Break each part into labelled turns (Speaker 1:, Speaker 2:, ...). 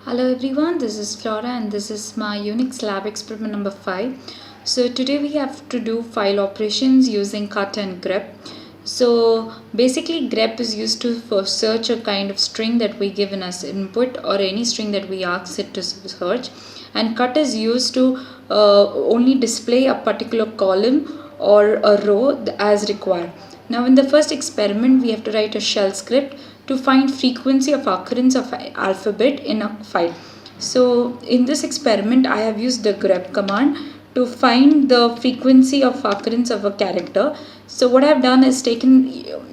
Speaker 1: Hello everyone, this is Flora and this is my Unix lab experiment number 5. So today we have to do file operations using cut and grep. So basically grep is used to for search a kind of string that we given as input or any string that we ask it to search, and cut is used to only display a particular column or a row as required. Now in the first experiment we have to write a shell script to find frequency of occurrence of alphabet in a file. So in this experiment I have used the grep command to find the frequency of occurrence of a character. So what I have done is taken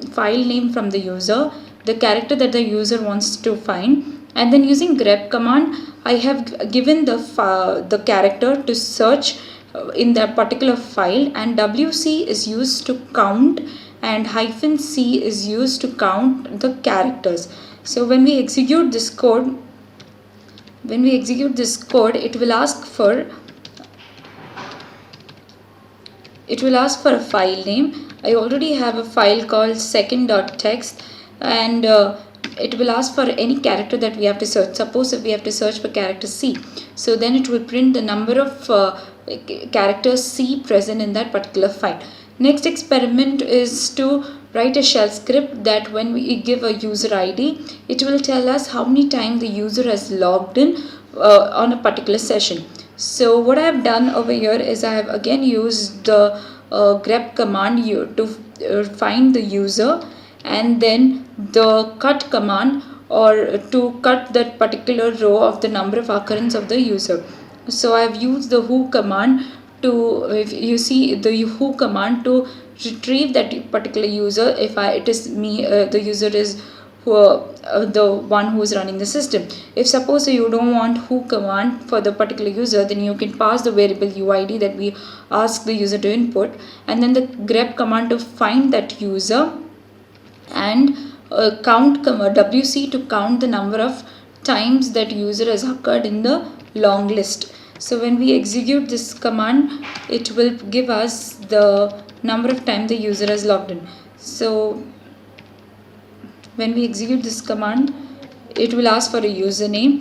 Speaker 1: file name from the user, the character that the user wants to find, and then using grep command I have given the character to search in that particular file, and WC is used to count and -c is used to count the characters. So when we execute this code, it will ask for a file name. I already have a file called second.txt, and it will ask for any character that we have to search. Suppose if we have to search for character C, so then it will print the number of characters C present in that particular file. Next experiment is to write a shell script that when we give a user ID, it will tell us how many times the user has logged in on a particular session. So what I have done over here is I have again used the grep command to find the user, and then the cut command or to cut that particular row of the number of occurrence of the user. So I have used the who command to, if you see the who command, to retrieve that particular user. If it is me, the user is the one who is running the system. If suppose you don't want who command for the particular user, then you can pass the variable UID that we ask the user to input, and then the grep command to find that user, and count WC to count the number of times that user has occurred in the long list. So when we execute this command, it will give us the number of times the user has logged in. So when we execute this command, it will ask for a username.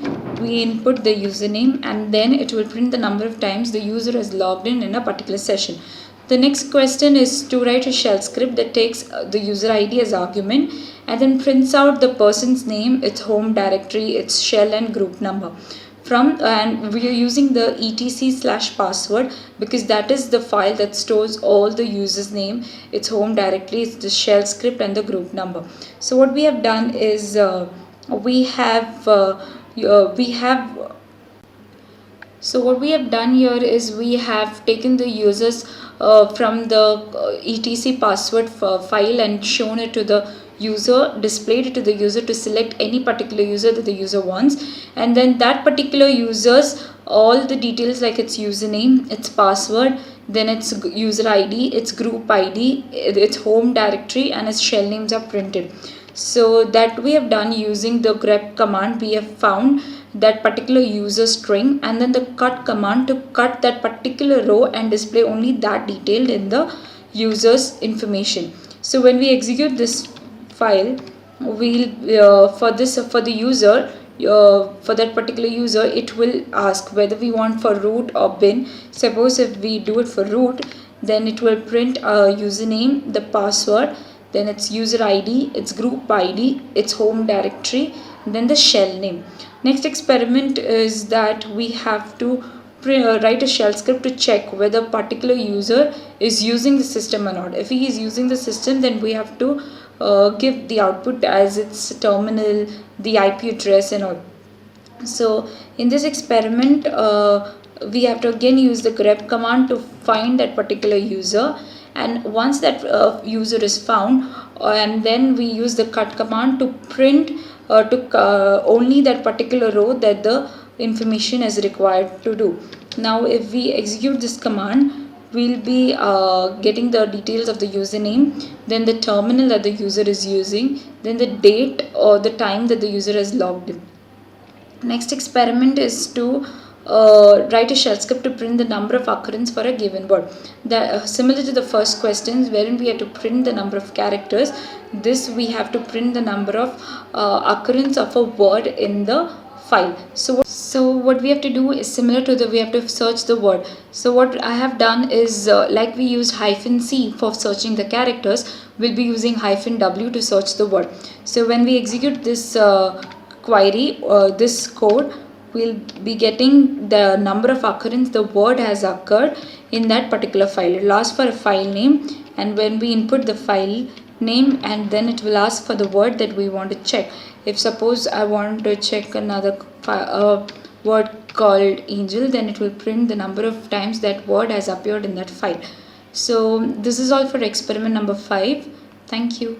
Speaker 1: We input the username, and then it will print the number of times the user has logged in a particular session. The next question is to write a shell script that takes the user ID as argument and then prints out the person's name, its home directory, its shell and group number. And we are using the etc/password because that is the file that stores all the user's name, its home directory, its the shell script and the group number. So what we have done is what we have done here is we have taken the users from the etc password file and shown it to the user, displayed it to the user to select any particular user that the user wants, and then that particular user's all the details like its username, its password, then its user ID, its group ID, its home directory and its shell names are printed. So that we have done using the grep command. We have found that particular user string, and then the cut command to cut that particular row and display only that detailed in the user's information. So when we execute this file, we'll for the user, for that particular user, it will ask whether we want for root or bin. Suppose if we do it for root, then it will print a username, the password, then its user ID, its group ID, its home directory, then the shell name. Next experiment is that we have to write a shell script to check whether particular user is using the system or not. If he is using the system, then we have to give the output as its terminal, the IP address and all. So in this experiment, we have to again use the grep command to find that particular user, and once that user is found, and then we use the cut command to print only that particular row that the information is required to do. Now if we execute this command, we'll be getting the details of the username, then the terminal that the user is using, then the date or the time that the user has logged in. Next experiment is to write a shell script to print the number of occurrence for a given word. Similar to the first questions wherein we have to print the number of characters, this we have to print the number of occurrence of a word in the file. So what we have to do is similar to we have to search the word. So what I have done is like we used -c for searching the characters, we'll be using -w to search the word. So when we execute this query or this code, we'll be getting the number of occurrence the word has occurred in that particular file. It will ask for a file name, and when we input the file name, and then it will ask for the word that we want to check. If suppose I want to check another word called angel, then it will print the number of times that word has appeared in that file. So this is all for experiment number 5. Thank you.